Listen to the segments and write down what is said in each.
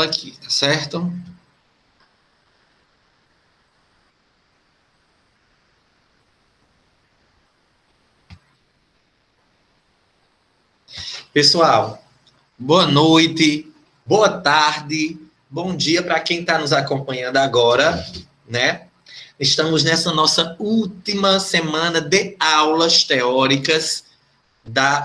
aqui, tá certo? Pessoal, boa noite, boa tarde, bom dia para quem está nos acompanhando agora, né? Estamos nessa nossa última semana de aulas teóricas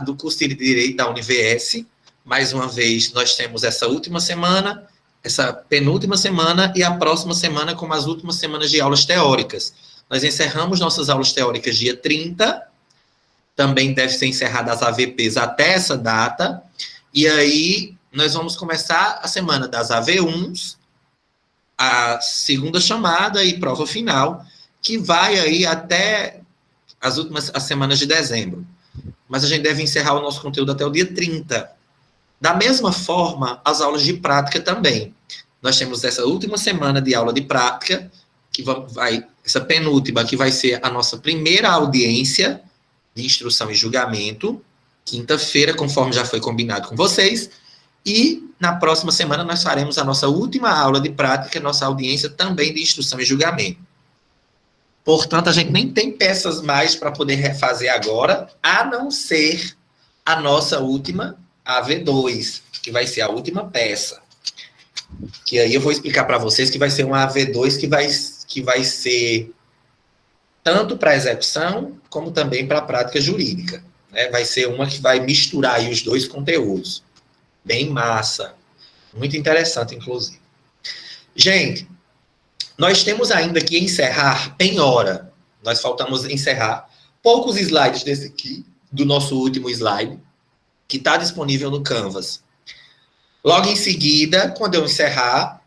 do curso de Direito da Univers. Mais uma vez, nós temos essa última semana, essa penúltima semana e a próxima semana como as últimas semanas de aulas teóricas. Nós encerramos nossas aulas teóricas dia 30, também deve ser encerrada as AVPs até essa data, e aí nós vamos começar a semana das AV1s, a segunda chamada e prova final, que vai aí até as semanas de dezembro. Mas a gente deve encerrar o nosso conteúdo até o dia 30. Da mesma forma, as aulas de prática também. Nós temos essa última semana de aula de prática, que essa penúltima, que vai ser a nossa primeira audiência de instrução e julgamento, quinta-feira, conforme já foi combinado com vocês, e na próxima semana nós faremos a nossa última aula de prática, nossa audiência também de instrução e julgamento. Portanto, a gente nem tem peças mais para poder refazer agora, a não ser a nossa última AV2, que vai ser a última peça. Que aí eu vou explicar para vocês que vai ser uma AV2 que vai ser tanto para execução, como também para a prática jurídica. Né? Vai ser uma que vai misturar aí os dois conteúdos. Bem massa. Muito interessante, inclusive. Gente, nós temos ainda que encerrar penhora. Nós faltamos encerrar poucos slides desse aqui, do nosso último slide, que está disponível no Canvas. Logo em seguida, quando eu encerrar,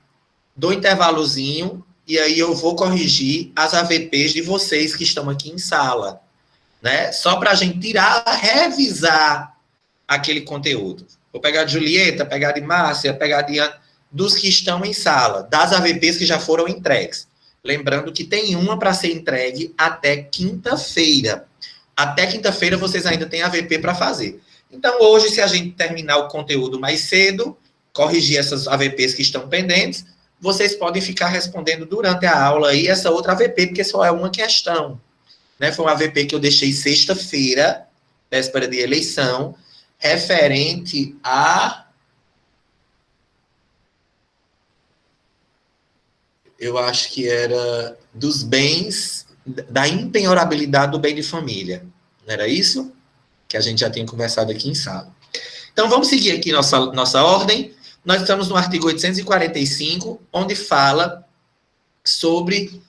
dou um intervalozinho, e aí eu vou corrigir as AVPs de vocês que estão aqui em sala, né? Só para a gente tirar, revisar aquele conteúdo. Vou pegar de Julieta, pegar de Márcia, pegar de dos que estão em sala, das AVPs que já foram entregues. Lembrando que tem uma para ser entregue até quinta-feira. Até quinta-feira vocês ainda têm AVP para fazer. Então, hoje, se a gente terminar o conteúdo mais cedo, corrigir essas AVPs que estão pendentes, vocês podem ficar respondendo durante a aula aí essa outra AVP, porque só é uma questão. Né? Foi uma AVP que eu deixei sexta-feira, véspera de eleição, referente a... Eu acho que era dos bens, da impenhorabilidade do bem de família. Não era isso? Que a gente já tinha conversado aqui em sala. Então, vamos seguir aqui nossa ordem. Nós estamos no artigo 845, onde fala sobre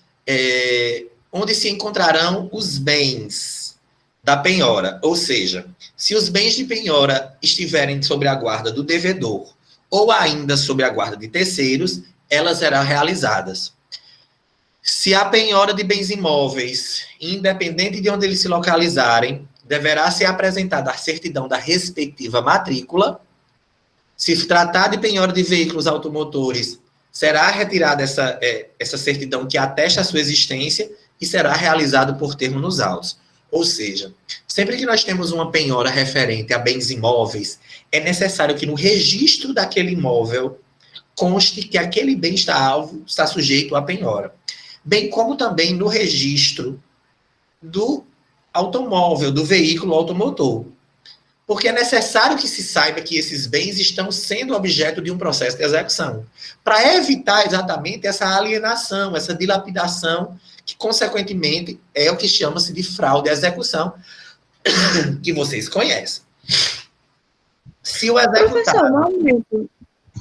onde se encontrarão os bens da penhora. Ou seja, se os bens de penhora estiverem sob a guarda do devedor ou ainda sob a guarda de terceiros, elas serão realizadas. Se a penhora de bens imóveis, independente de onde eles se localizarem, deverá ser apresentada a certidão da respectiva matrícula. Se tratar de penhora de veículos automotores, será retirada essa certidão que atesta a sua existência e será realizado por termo nos autos. Ou seja, sempre que nós temos uma penhora referente a bens imóveis, é necessário que no registro daquele imóvel conste que aquele bem está sujeito à penhora. Bem como também no registro do automóvel, do veículo automotor. Porque é necessário que se saiba que esses bens estão sendo objeto de um processo de execução, para evitar exatamente essa alienação, essa dilapidação, que, consequentemente, é o que chama-se de fraude à execução, que vocês conhecem. Se o executado... Professor, não, Milton.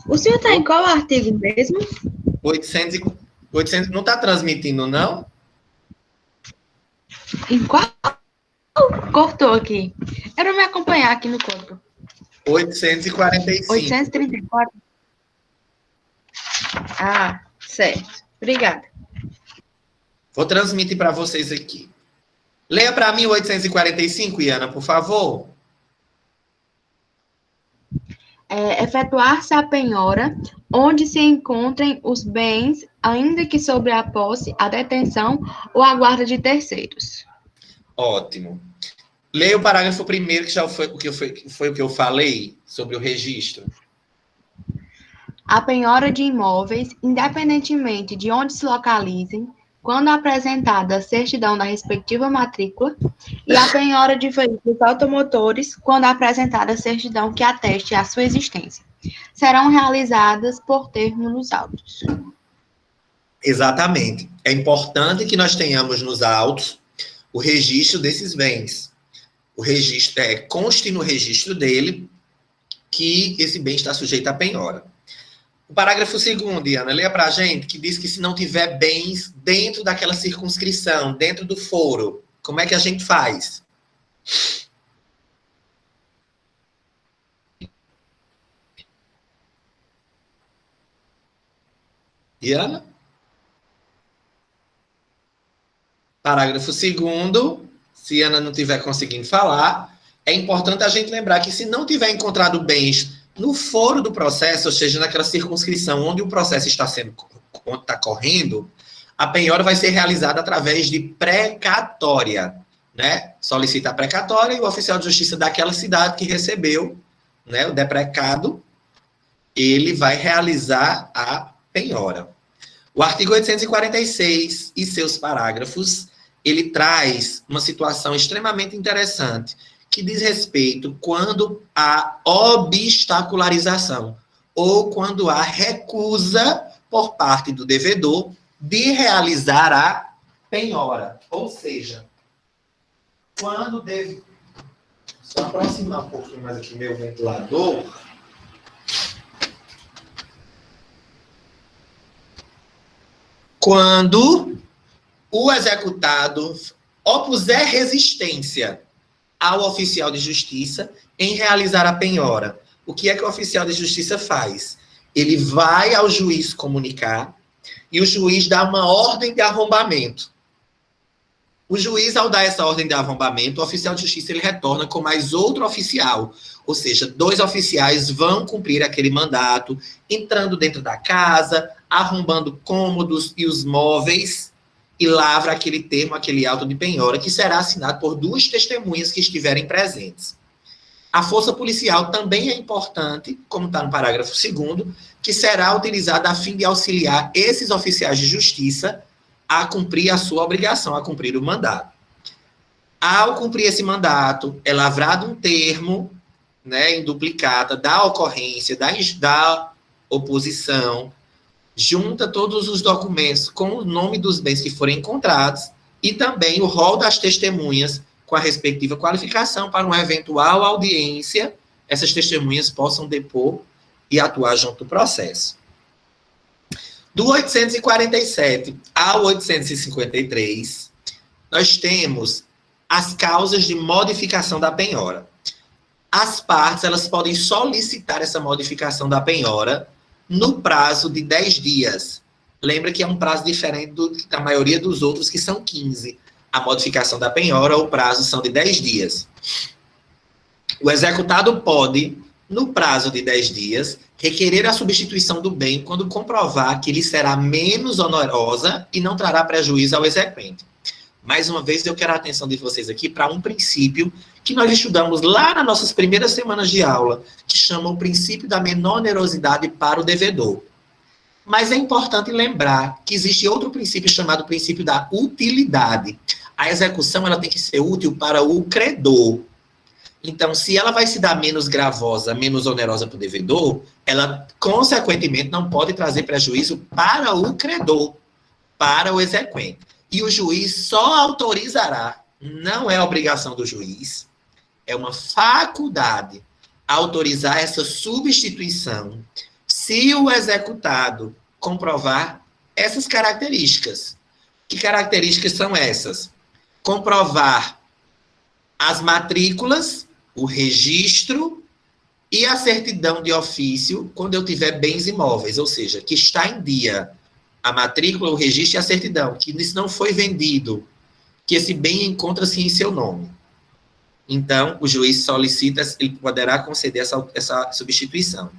O senhor está em qual artigo mesmo? 800 não está transmitindo, não? Em qual? Cortou aqui. Era me acompanhar aqui no código. 845. 834. Ah, certo. Obrigada. Vou transmitir para vocês aqui. Leia para mim o 845, Iana, por favor. Efetuar-se a penhora onde se encontrem os bens, ainda que sobre a posse, a detenção ou a guarda de terceiros. Ótimo. Leia o parágrafo primeiro, que já foi o que eu falei sobre o registro. a penhora de imóveis, independentemente de onde se localizem, quando apresentada a certidão da respectiva matrícula, e a penhora de veículos automotores, quando apresentada a certidão que ateste a sua existência. Serão realizadas por termo nos autos. Exatamente. É importante que nós tenhamos nos autos o registro desses bens. O registro conste no registro dele que esse bem está sujeito à penhora. O parágrafo 2º, Diana, leia para a gente, que diz que se não tiver bens dentro daquela circunscrição, dentro do foro, como é que a gente faz? Diana? Parágrafo 2º, se Ana não estiver conseguindo falar, é importante a gente lembrar que se não tiver encontrado bens no foro do processo, ou seja, naquela circunscrição onde o processo está correndo, a penhora vai ser realizada através de precatória, né? Solicita a precatória e o oficial de justiça daquela cidade que recebeu, né, o deprecado, ele vai realizar a penhora. O artigo 846 e seus parágrafos, ele traz uma situação extremamente interessante, que diz respeito quando há obstacularização, ou quando há recusa por parte do devedor de realizar a penhora. Ou seja, quando deve... Só aproximar um pouquinho mais aqui meu ventilador. Quando o executado opuser resistência ao oficial de justiça em realizar a penhora. O que é que o oficial de justiça faz? Ele vai ao juiz comunicar e o juiz dá uma ordem de arrombamento. O juiz, ao dar essa ordem de arrombamento, o oficial de justiça ele retorna com mais outro oficial. Ou seja, 2 oficiais vão cumprir aquele mandato, entrando dentro da casa, arrombando cômodos e os móveis, e lavra aquele termo, aquele auto de penhora, que será assinado por 2 testemunhas que estiverem presentes. A força policial também é importante, como está no parágrafo 2º, que será utilizada a fim de auxiliar esses oficiais de justiça a cumprir a sua obrigação, a cumprir o mandato. Ao cumprir esse mandato, é lavrado um termo, né, em duplicata da ocorrência, da oposição, junta todos os documentos com o nome dos bens que forem encontrados e também o rol das testemunhas com a respectiva qualificação para uma eventual audiência, essas testemunhas possam depor e atuar junto do processo. Do 847 ao 853, nós temos as causas de modificação da penhora. As partes, elas podem solicitar essa modificação da penhora no prazo de 10 dias. Lembra que é um prazo diferente da maioria dos outros, que são 15. A modificação da penhora, o prazo são de 10 dias. O executado pode, no prazo de 10 dias, requerer a substituição do bem quando comprovar que lhe será menos onerosa e não trará prejuízo ao exequente. Mais uma vez, eu quero a atenção de vocês aqui para um princípio que nós estudamos lá nas nossas primeiras semanas de aula, que chama o princípio da menor onerosidade para o devedor. Mas é importante lembrar que existe outro princípio chamado princípio da utilidade. A execução ela tem que ser útil para o credor. Então, se ela vai se dar menos gravosa, menos onerosa para o devedor, ela, consequentemente, não pode trazer prejuízo para o credor, para o exequente. E o juiz só autorizará, não é obrigação do juiz, é uma faculdade autorizar essa substituição se o executado comprovar essas características. Que características são essas? Comprovar as matrículas, o registro e a certidão de ofício quando eu tiver bens imóveis, ou seja, que está em dia a matrícula, o registro e a certidão, que isso não foi vendido, que esse bem encontra-se em seu nome. Então, o juiz solicita, ele poderá conceder essa substituição.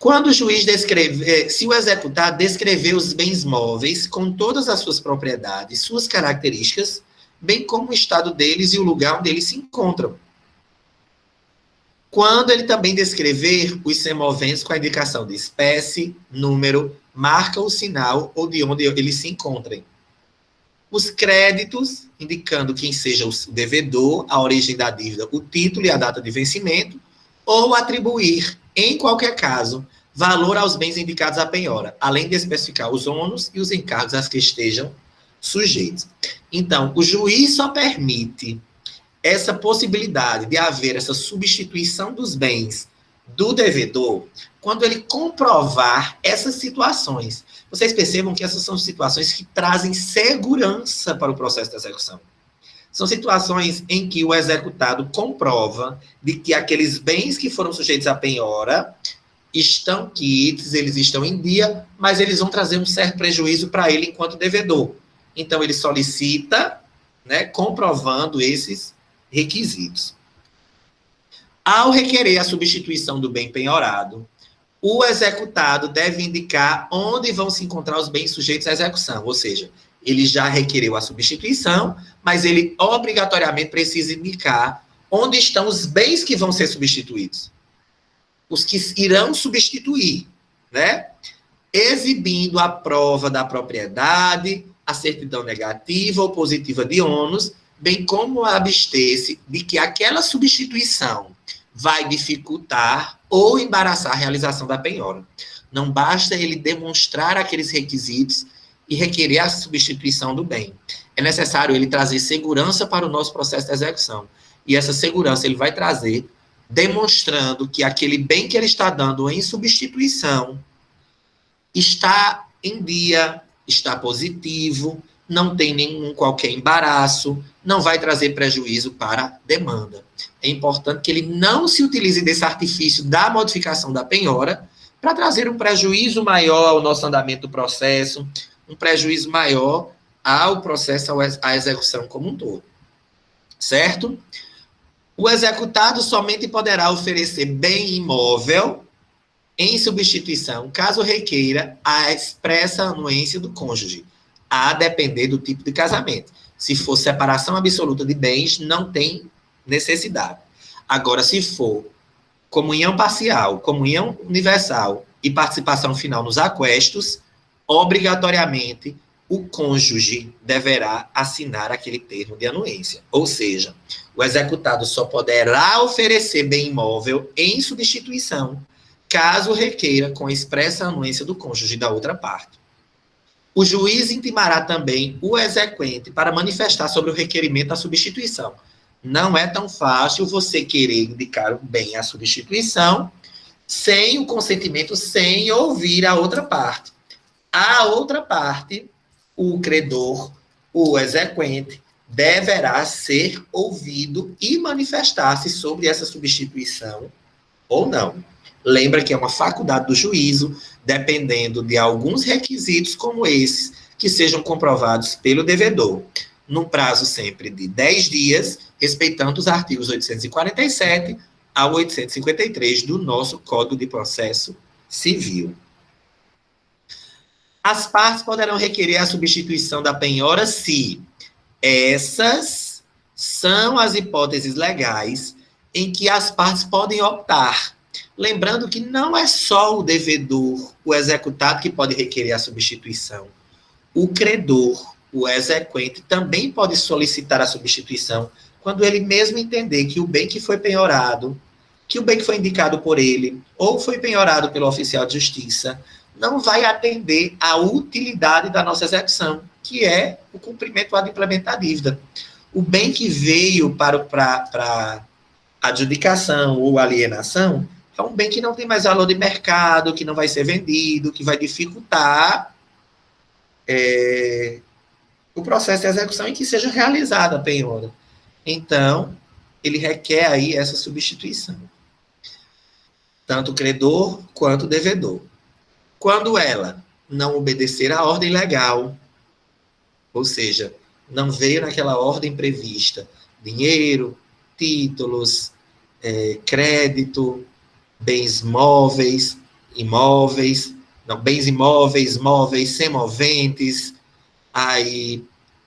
Quando o juiz descrever, se o executado descrever os bens móveis com todas as suas propriedades, suas características, bem como o estado deles e o lugar onde eles se encontram. quando ele também descrever os semoventes com a indicação de espécie, número, marca ou sinal ou de onde eles se encontrem. Os créditos, indicando quem seja o devedor, a origem da dívida, o título e a data de vencimento, ou atribuir, em qualquer caso, valor aos bens indicados à penhora, além de especificar os ônus e os encargos a que estejam sujeitos. Então, o juiz só permite essa possibilidade de haver essa substituição dos bens do devedor quando ele comprovar essas situações. Vocês percebam que essas são situações que trazem segurança para o processo de execução. São situações em que o executado comprova de que aqueles bens que foram sujeitos à penhora estão quites, eles estão em dia, mas eles vão trazer um certo prejuízo para ele enquanto devedor. Então, ele solicita, né, comprovando esses requisitos. Ao requerer a substituição do bem penhorado, o executado deve indicar onde vão se encontrar os bens sujeitos à execução, ou seja, ele já requereu a substituição, mas ele obrigatoriamente precisa indicar onde estão os bens que vão ser substituídos, os que irão substituir, né? Exibindo a prova da propriedade, a certidão negativa ou positiva de ônus, bem como abster-se de que aquela substituição vai dificultar ou embaraçar a realização da penhora. Não basta ele demonstrar aqueles requisitos e requerer a substituição do bem. É necessário ele trazer segurança para o nosso processo de execução. E essa segurança ele vai trazer demonstrando que aquele bem que ele está dando em substituição está em dia, está positivo, não tem nenhum qualquer embaraço, não vai trazer prejuízo para a demanda. É importante que ele não se utilize desse artifício da modificação da penhora para trazer um prejuízo maior ao nosso andamento do processo, um prejuízo maior ao processo, à execução como um todo. Certo? O executado somente poderá oferecer bem imóvel em substituição, caso requeira a expressa anuência do cônjuge, a depender do tipo de casamento. Se for separação absoluta de bens, não tem necessidade. Agora, se for comunhão parcial, comunhão universal e participação final nos aquestos, obrigatoriamente o cônjuge deverá assinar aquele termo de anuência. Ou seja, o executado só poderá oferecer bem imóvel em substituição, caso requeira com expressa anuência do cônjuge da outra parte. O juiz intimará também o exequente para manifestar sobre o requerimento da substituição. Não é tão fácil você querer indicar o bem à substituição sem o consentimento, sem ouvir a outra parte. A outra parte, o credor, o exequente, deverá ser ouvido e manifestar-se sobre essa substituição ou não. Lembra que é uma faculdade do juízo, dependendo de alguns requisitos como esses, que sejam comprovados pelo devedor, num prazo sempre de 10 dias, respeitando os artigos 847 a 853 do nosso Código de Processo Civil. As partes poderão requerer a substituição da penhora se essas são as hipóteses legais em que as partes podem optar. Lembrando que não é só o devedor, o executado, que pode requerer a substituição. O credor, o exequente, também pode solicitar a substituição quando ele mesmo entender que o bem que foi penhorado, que o bem que foi indicado por ele, ou foi penhorado pelo oficial de justiça, não vai atender à utilidade da nossa execução, que é o cumprimento do implementar a dívida. O bem que veio para adjudicação ou alienação é um bem que não tem mais valor de mercado, que não vai ser vendido, que vai dificultar o processo de execução em que seja realizada a penhora. Então, ele requer aí essa substituição. Tanto o credor quanto o devedor. Quando ela não obedecer à ordem legal, ou seja, não veio naquela ordem prevista, dinheiro, títulos, crédito, bens móveis, imóveis, não, bens imóveis, móveis, semoventes, aí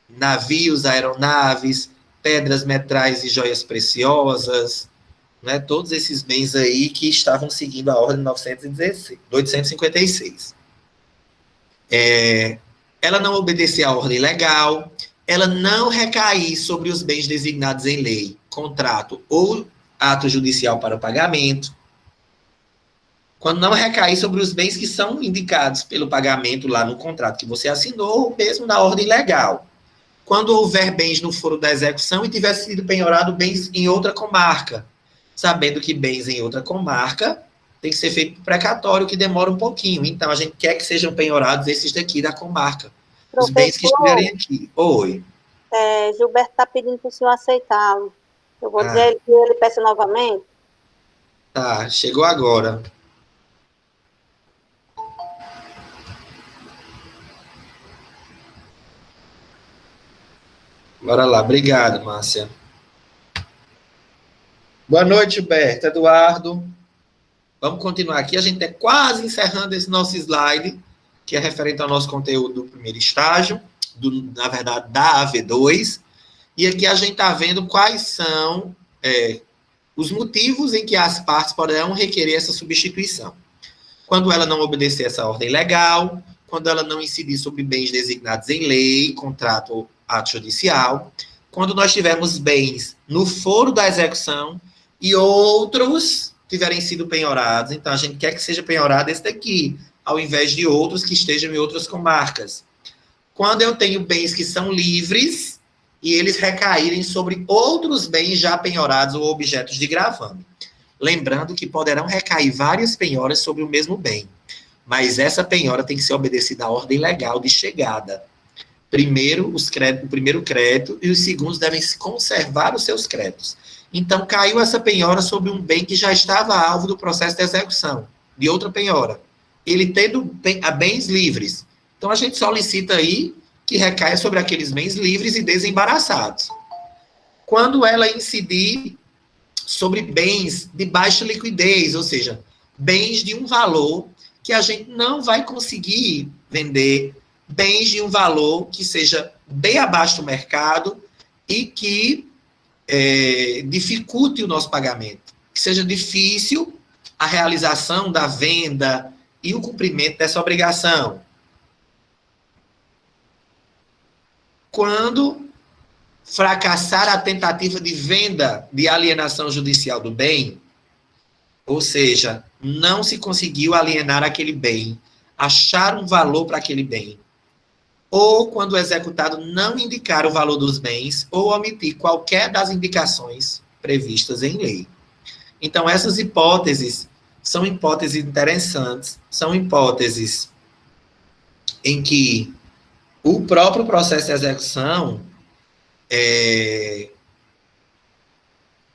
navios, aeronaves, pedras, metais e joias preciosas, né, todos esses bens aí que estavam seguindo a ordem 916, 856. Ela não obedecer à ordem legal, ela não recair sobre os bens designados em lei, contrato ou ato judicial para pagamento. Quando não recair sobre os bens que são indicados pelo pagamento lá no contrato que você assinou, ou mesmo na ordem legal. Quando houver bens no foro da execução e tiver sido penhorado bens em outra comarca, sabendo que bens em outra comarca tem que ser feito precatório, que demora um pouquinho. Então, a gente quer que sejam penhorados esses daqui da comarca. Os bens que estiverem aqui. Oi. Gilberto está pedindo para o senhor aceitá-lo. Eu vou dizer que ele peça novamente. Tá, chegou agora. Bora lá, obrigado, Márcia. Boa noite, Gilberto, Eduardo. Vamos continuar aqui, a gente está quase encerrando esse nosso slide, que é referente ao nosso conteúdo do primeiro estágio, na verdade, da AV2, e aqui a gente está vendo quais são os motivos em que as partes poderão requerer essa substituição. Quando ela não obedecer essa ordem legal, quando ela não incidir sobre bens designados em lei, contrato ou ato judicial, quando nós tivermos bens no foro da execução e outros tiverem sido penhorados. Então, a gente quer que seja penhorado esse daqui, ao invés de outros que estejam em outras comarcas. Quando eu tenho bens que são livres e eles recaírem sobre outros bens já penhorados ou objetos de gravame. Lembrando que poderão recair várias penhoras sobre o mesmo bem, mas essa penhora tem que ser obedecida à ordem legal de chegada. Primeiro, o primeiro crédito e os segundos devem conservar os seus créditos. Então, caiu essa penhora sobre um bem que já estava alvo do processo de execução, de outra penhora. Ele tendo bens livres. Então, a gente solicita aí que recaia sobre aqueles bens livres e desembaraçados. Quando ela incidir sobre bens de baixa liquidez, ou seja, bens de um valor que a gente não vai conseguir vender, bens de um valor que seja bem abaixo do mercado e que dificulte o nosso pagamento, que seja difícil a realização da venda e o cumprimento dessa obrigação. Quando fracassar a tentativa de venda de alienação judicial do bem, ou seja, não se conseguiu alienar aquele bem, achar um valor para aquele bem, ou quando o executado não indicar o valor dos bens ou omitir qualquer das indicações previstas em lei. Então, essas hipóteses são hipóteses interessantes, são hipóteses em que o próprio processo de execução,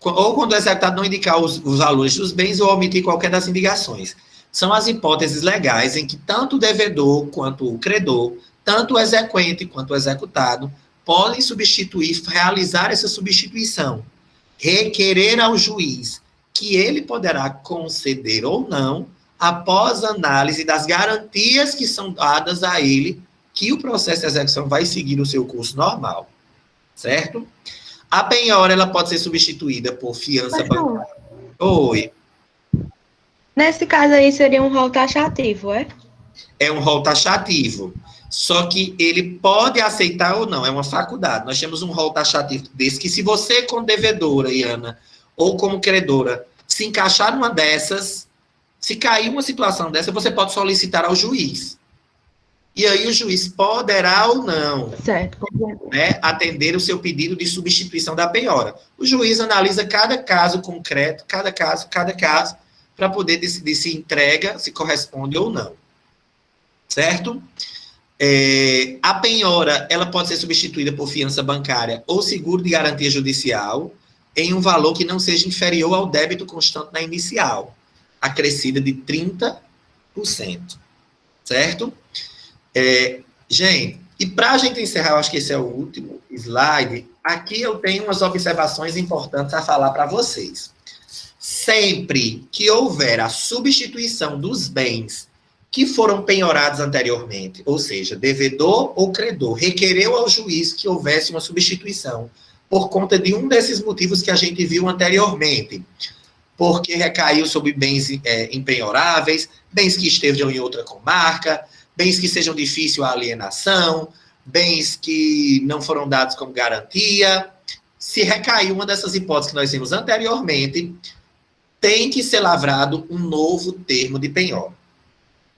ou quando o executado não indicar os valores dos bens ou omitir qualquer das indicações. São as hipóteses legais em que tanto o devedor quanto o credor, tanto o exequente quanto o executado, podem substituir, realizar essa substituição, requerer ao juiz que ele poderá conceder ou não, após análise das garantias que são dadas a ele, que o processo de execução vai seguir o seu curso normal, certo? A penhora, ela pode ser substituída por fiança bancária. Oi. Nesse caso aí, seria um rol taxativo, é? É um rol taxativo. Só que ele pode aceitar ou não, é uma faculdade. Nós temos um rol taxativo desse, que se você, como devedora, Iana, ou como credora, se encaixar numa dessas, se cair uma situação dessa, você pode solicitar ao juiz. E aí o juiz poderá ou não, certo, né, atender o seu pedido de substituição da penhora. O juiz analisa cada caso concreto, cada caso, para poder decidir se entrega, se corresponde ou não. Certo? A penhora, ela pode ser substituída por fiança bancária ou seguro de garantia judicial em um valor que não seja inferior ao débito constante na inicial, acrescida de 30%. Certo? Gente, e para a gente encerrar, eu acho que esse é o último slide, aqui eu tenho umas observações importantes a falar para vocês. Sempre que houver a substituição dos bens que foram penhorados anteriormente, ou seja, devedor ou credor, requereu ao juiz que houvesse uma substituição, por conta de um desses motivos que a gente viu anteriormente. porque recaiu sobre bens impenhoráveis, bens que estejam em outra comarca, bens que sejam difícil a alienação, bens que não foram dados como garantia. Se recaiu uma dessas hipóteses que nós vimos anteriormente, tem que ser lavrado um novo termo de penhora.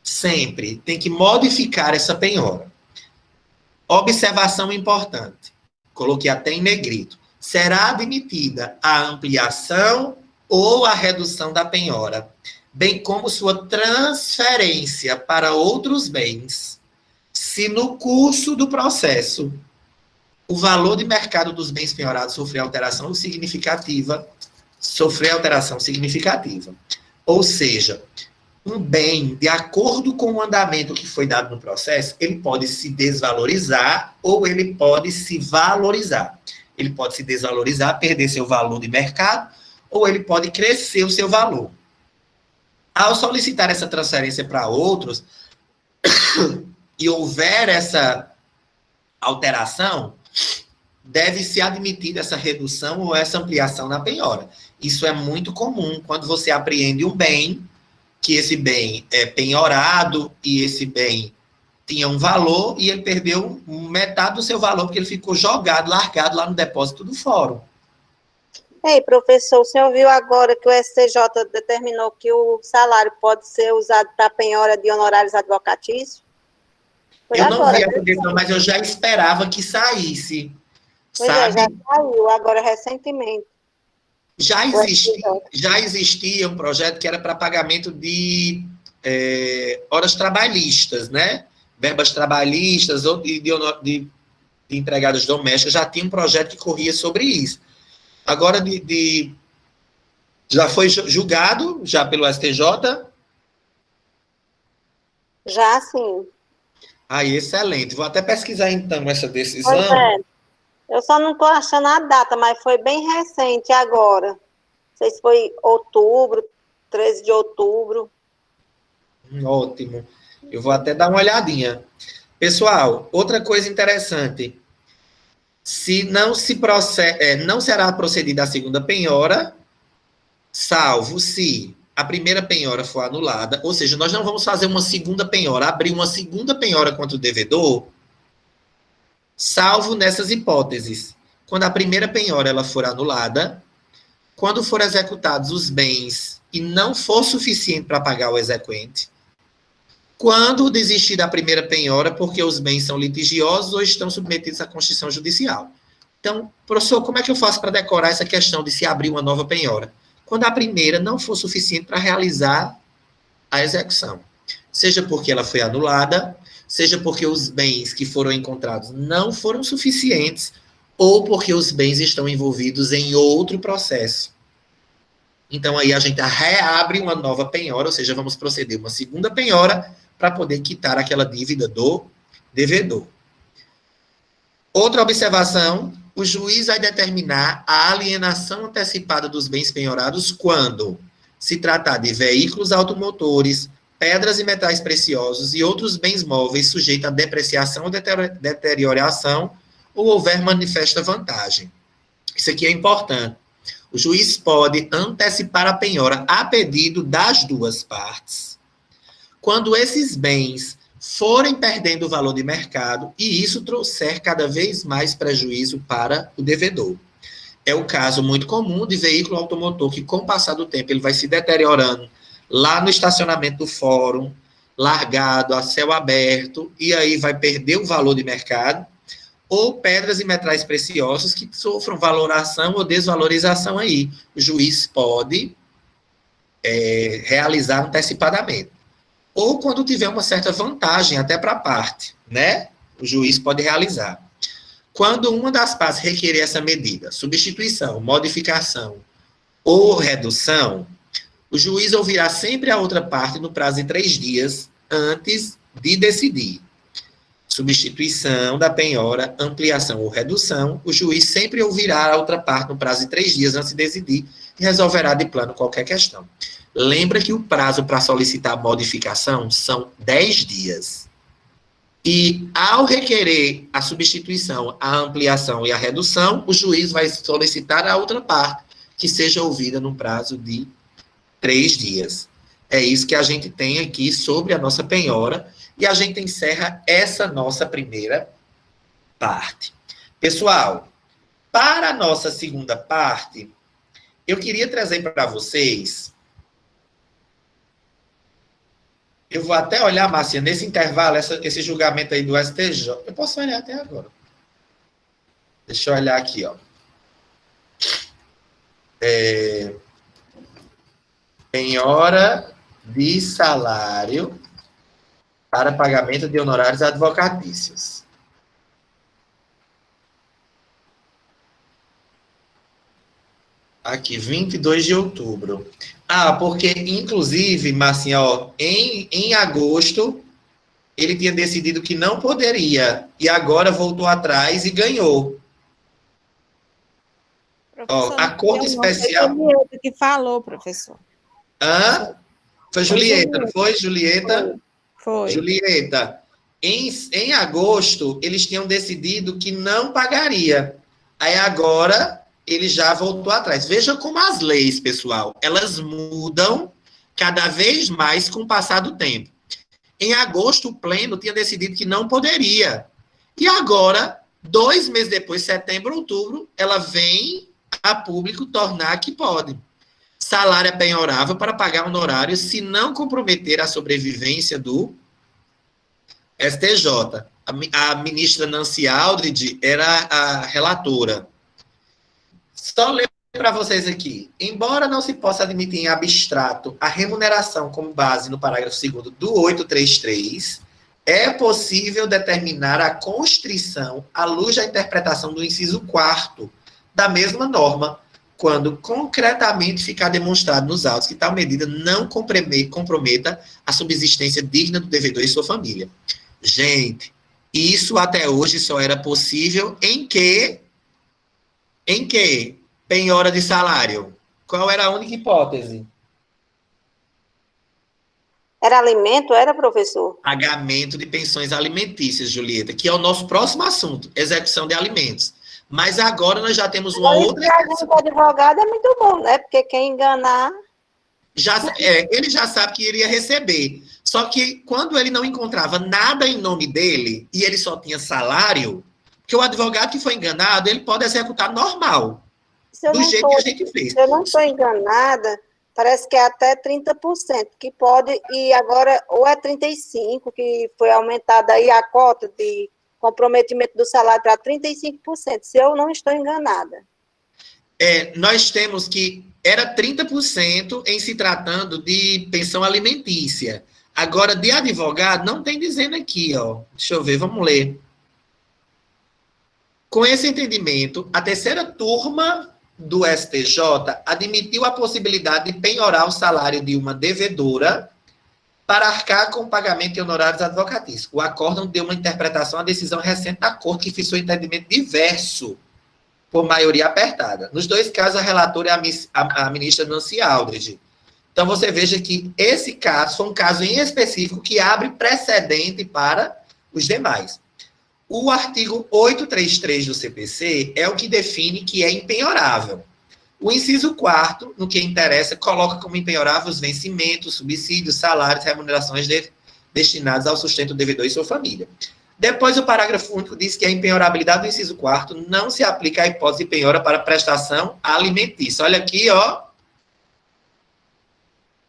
Sempre tem que modificar essa penhora. Observação importante, coloquei até em negrito. Será admitida a ampliação ou a redução da penhora, bem como sua transferência para outros bens, se no curso do processo o valor de mercado dos bens penhorados sofrer alteração significativa. Ou seja, um bem, de acordo com o andamento que foi dado no processo, ele pode se desvalorizar ou ele pode se valorizar. Ele pode se desvalorizar, perder seu valor de mercado, ou ele pode crescer o seu valor. Ao solicitar essa transferência para outros, e houver essa alteração, deve ser admitida essa redução ou essa ampliação na penhora. Isso é muito comum quando você apreende um bem, que esse bem é penhorado e esse bem tinha um valor e ele perdeu metade do seu valor porque ele ficou jogado, largado lá no depósito do fórum. Ei, professor, o senhor viu agora que o STJ determinou que o salário pode ser usado para penhora de honorários advocatícios? Eu não vi a decisão, mas eu já esperava que saísse. Pois sabe? já saiu, agora recentemente. Já existia um projeto que era para pagamento de horas trabalhistas, né? Verbas trabalhistas ou de empregadas domésticas, já tinha um projeto que corria sobre isso. Agora, já foi julgado, já pelo STJ? Já, sim. Aí, excelente. Vou até pesquisar, então, essa decisão. Pois é. Eu só não estou achando a data, mas foi bem recente agora. Não sei se foi outubro, 13 de outubro. Ótimo. Eu vou até dar uma olhadinha. Pessoal, outra coisa interessante. Não será procedida a segunda penhora, salvo se a primeira penhora for anulada, ou seja, nós não vamos fazer uma segunda penhora, abrir uma segunda penhora contra o devedor, salvo nessas hipóteses. Quando a primeira penhora ela for anulada, quando for executados os bens e não for suficiente para pagar o exequente, quando desistir da primeira penhora porque os bens são litigiosos ou estão submetidos à constituição judicial. Então, professor, como é que eu faço para decorar essa questão de se abrir uma nova penhora? Quando a primeira não for suficiente para realizar a execução. Seja porque ela foi anulada, seja porque os bens que foram encontrados não foram suficientes, ou porque os bens estão envolvidos em outro processo. Então, aí a gente reabre uma nova penhora, ou seja, vamos proceder uma segunda penhora para poder quitar aquela dívida do devedor. Outra observação, o juiz vai determinar a alienação antecipada dos bens penhorados quando se tratar de veículos automotores, pedras e metais preciosos e outros bens móveis sujeitos a depreciação ou deterioração ou houver manifesta vantagem. Isso aqui é importante. O juiz pode antecipar a penhora a pedido das duas partes, quando esses bens forem perdendo o valor de mercado e isso trouxer cada vez mais prejuízo para o devedor. É o caso muito comum de veículo automotor que, com o passar do tempo, ele vai se deteriorando lá no estacionamento do fórum, largado, a céu aberto, e aí vai perder o valor de mercado, ou pedras e metais preciosos que sofram valoração ou desvalorização aí. O juiz pode realizar antecipadamente. Ou quando tiver uma certa vantagem até para a parte, né? O juiz pode realizar. Quando uma das partes requerer essa medida, substituição, modificação ou redução, o juiz ouvirá sempre a outra parte no prazo de 3 dias antes de decidir. Substituição da penhora, ampliação ou redução, o juiz sempre ouvirá a outra parte no prazo de 3 dias antes de decidir e resolverá de plano qualquer questão. Lembra que o prazo para solicitar modificação são 10 dias. E, ao requerer a substituição, a ampliação e a redução, o juiz vai solicitar a outra parte, que seja ouvida no prazo de 3 dias. É isso que a gente tem aqui sobre a nossa penhora, e a gente encerra essa nossa primeira parte. Pessoal, para a nossa segunda parte, eu queria trazer para vocês. Eu vou até olhar, Márcia, nesse intervalo, esse julgamento aí do STJ. Eu posso olhar até agora. Deixa eu olhar aqui, ó. Penhora de salário para pagamento de honorários advocatícios. Aqui, 22 de outubro. Porque, inclusive, Marcinha, ó, em agosto, ele tinha decidido que não poderia, e agora voltou atrás e ganhou. Ó, a Corte Especial... Foi Julieta que falou, professor. Foi Julieta, não foi, Julieta? Foi. Julieta, em agosto, eles tinham decidido que não pagaria. Aí agora, ele já voltou atrás. Veja como as leis, pessoal, elas mudam cada vez mais com o passar do tempo. Em agosto, o pleno tinha decidido que não poderia. E agora, 2 meses depois, setembro, outubro, ela vem a público tornar que pode. Salário é penhorável para pagar honorários se não comprometer a sobrevivência do STJ. A ministra Nancy Aldrich era a relatora. Só ler para vocês aqui. Embora não se possa admitir em abstrato a remuneração como base no parágrafo 2º do 833, é possível determinar a constrição à luz da interpretação do inciso 4º da mesma norma, quando concretamente ficar demonstrado nos autos que tal medida não comprometa a subsistência digna do devedor e sua família. Gente, isso até hoje só era possível em que penhora de salário. Qual era a única hipótese? Era alimento, era, professor? Pagamento de pensões alimentícias, Julieta, que é o nosso próximo assunto, execução de alimentos. Mas agora nós já temos uma outra... O advogado é muito bom, né? Porque quem enganar... ele já sabe que iria receber. Só que quando ele não encontrava nada em nome dele, e ele só tinha salário, porque o advogado que foi enganado, ele pode executar normal, do jeito que a gente fez. Se eu não estou enganada, parece que é até 30%, que pode, e agora, ou é 35%, que foi aumentada aí a cota de comprometimento do salário para 35%, se eu não estou enganada. Nós temos que era 30% em se tratando de pensão alimentícia. Agora, de advogado, não tem dizendo aqui, ó. Deixa eu ver, vamos ler. Com esse entendimento, a terceira turma do STJ admitiu a possibilidade de penhorar o salário de uma devedora para arcar com o pagamento de honorários advocatícios. O acórdão deu uma interpretação à decisão recente da Corte, que fixou entendimento diverso, por maioria apertada. Nos 2 casos, a relatora é a ministra Nancy Aldrich. Então, você veja que esse caso foi um caso em específico que abre precedente para os demais. O artigo 833 do CPC é o que define que é impenhorável. O inciso 4º, no que interessa, coloca como impenhorável os vencimentos, subsídios, salários, remunerações destinados ao sustento do devedor e sua família. Depois, o parágrafo único diz que a impenhorabilidade do inciso 4º não se aplica à hipótese de penhora para prestação alimentícia. Olha aqui, ó.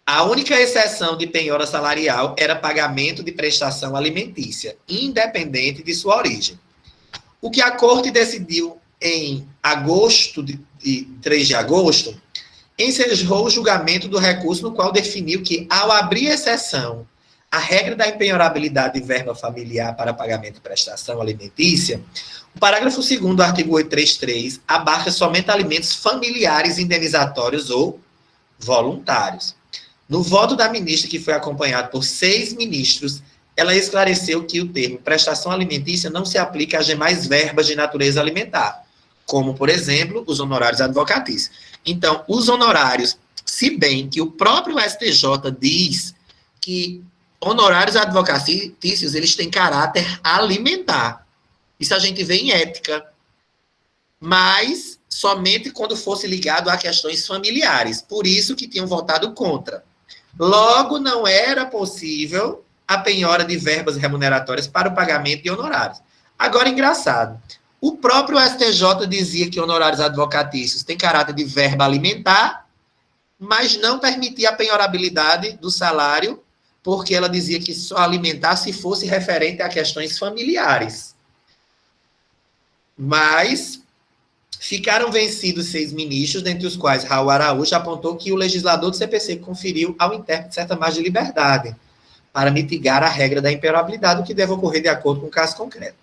A única exceção de penhora salarial era pagamento de prestação alimentícia, independente de sua origem. O que a Corte decidiu em agosto, 3 de agosto, encerrou o julgamento do recurso no qual definiu que, ao abrir exceção à regra da impenhorabilidade de verba familiar para pagamento de prestação alimentícia, o parágrafo 2º do artigo 833 abarca somente alimentos familiares indenizatórios ou voluntários. No voto da ministra, que foi acompanhado por 6 ministros, ela esclareceu que o termo prestação alimentícia não se aplica às demais verbas de natureza alimentar, como, por exemplo, os honorários advocatícios. Então, os honorários, se bem que o próprio STJ diz que honorários advocatícios, eles têm caráter alimentar. Isso a gente vê em ética. mas somente quando fosse ligado a questões familiares. Por isso que tinham votado contra. Logo, não era possível a penhora de verbas remuneratórias para o pagamento de honorários. Agora, engraçado, o próprio STJ dizia que honorários advocatícios têm caráter de verba alimentar, mas não permitia a penhorabilidade do salário, porque ela dizia que só alimentar se fosse referente a questões familiares. Mas ficaram vencidos 6 ministros, dentre os quais Raul Araújo apontou que o legislador do CPC conferiu ao intérprete certa margem de liberdade para mitigar a regra da impenhorabilidade, o que deve ocorrer de acordo com o caso concreto.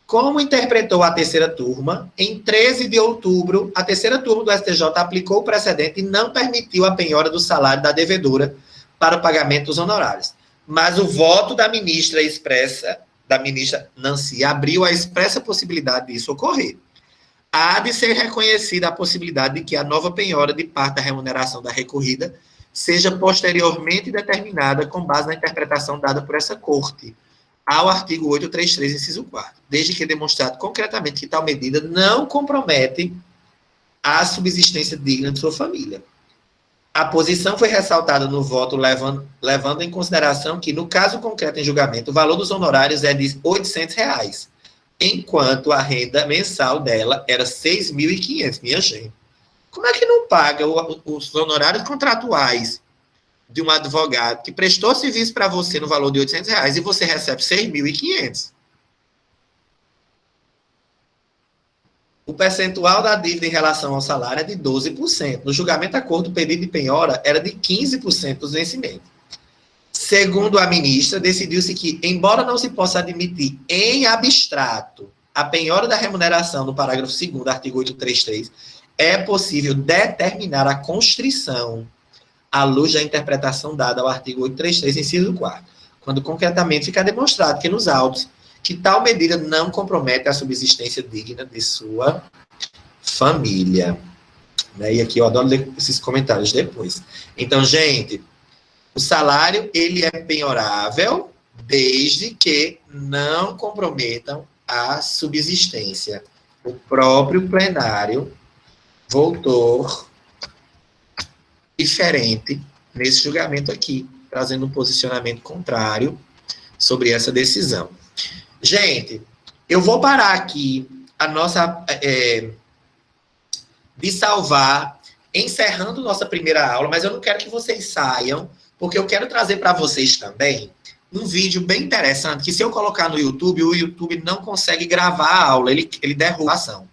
Como interpretou a terceira turma, em 13 de outubro, a terceira turma do STJ aplicou o precedente e não permitiu a penhora do salário da devedora para o pagamento dos honorários. Mas o voto da ministra Nancy, abriu a expressa possibilidade disso ocorrer. Há de ser reconhecida a possibilidade de que a nova penhora de parte da remuneração da recorrida seja posteriormente determinada com base na interpretação dada por essa Corte, ao artigo 833, inciso 4, desde que demonstrado concretamente que tal medida não compromete a subsistência digna de sua família. A posição foi ressaltada no voto, levando em consideração que, no caso concreto em julgamento, o valor dos honorários é de R$ 800, enquanto a renda mensal dela era R$ 6.500, minha gente. Como é que não paga os honorários contratuais de um advogado que prestou serviço para você no valor de R$ 800 e você recebe 6.500? O percentual da dívida em relação ao salário é de 12%. No julgamento acordo, o pedido de penhora era de 15% dos vencimentos. Segundo a ministra, decidiu-se que, embora não se possa admitir em abstrato a penhora da remuneração no parágrafo 2º do artigo 833, é possível determinar a constrição à luz da interpretação dada ao artigo 833, inciso 4, quando concretamente fica demonstrado que nos autos que tal medida não compromete a subsistência digna de sua família. E aqui eu adoro ler esses comentários depois. Então, gente, o salário, ele é penhorável desde que não comprometam a subsistência. O próprio plenário voltou diferente nesse julgamento aqui, trazendo um posicionamento contrário sobre essa decisão. Gente, eu vou parar aqui a nossa... de salvar, encerrando nossa primeira aula, mas eu não quero que vocês saiam, porque eu quero trazer para vocês também um vídeo bem interessante, que se eu colocar no YouTube, o YouTube não consegue gravar a aula, ele derruba a ação.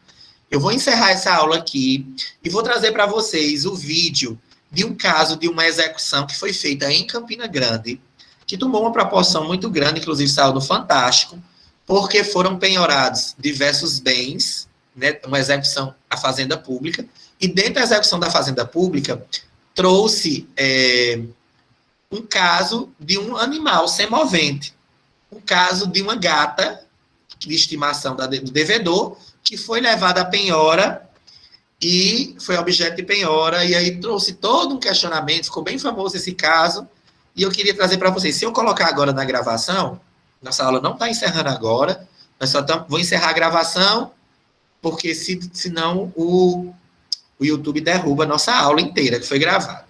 Eu vou encerrar essa aula aqui e vou trazer para vocês o vídeo de um caso de uma execução que foi feita em Campina Grande, que tomou uma proporção muito grande, inclusive saiu no Fantástico, porque foram penhorados diversos bens, né, uma execução à fazenda pública, e dentro da execução da fazenda pública, trouxe um caso de um animal semovente, um caso de uma gata de estimação do devedor, que foi levada à penhora e foi objeto de penhora, e aí trouxe todo um questionamento, ficou bem famoso esse caso, e eu queria trazer para vocês. Se eu colocar agora na gravação, nossa aula não está encerrando agora, nós só vou encerrar a gravação, porque senão o YouTube derruba a nossa aula inteira, que foi gravada.